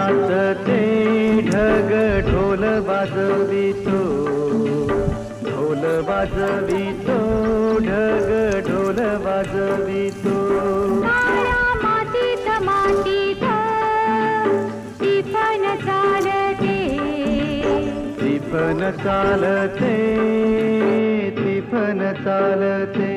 नाचते ढग ढोल वाजवितो, ढोल वाजवितो ढग ढोल वाजवितो. काळ्या मातीत मातीत टिपण चालते, टिपण चालते, टिपण चालते.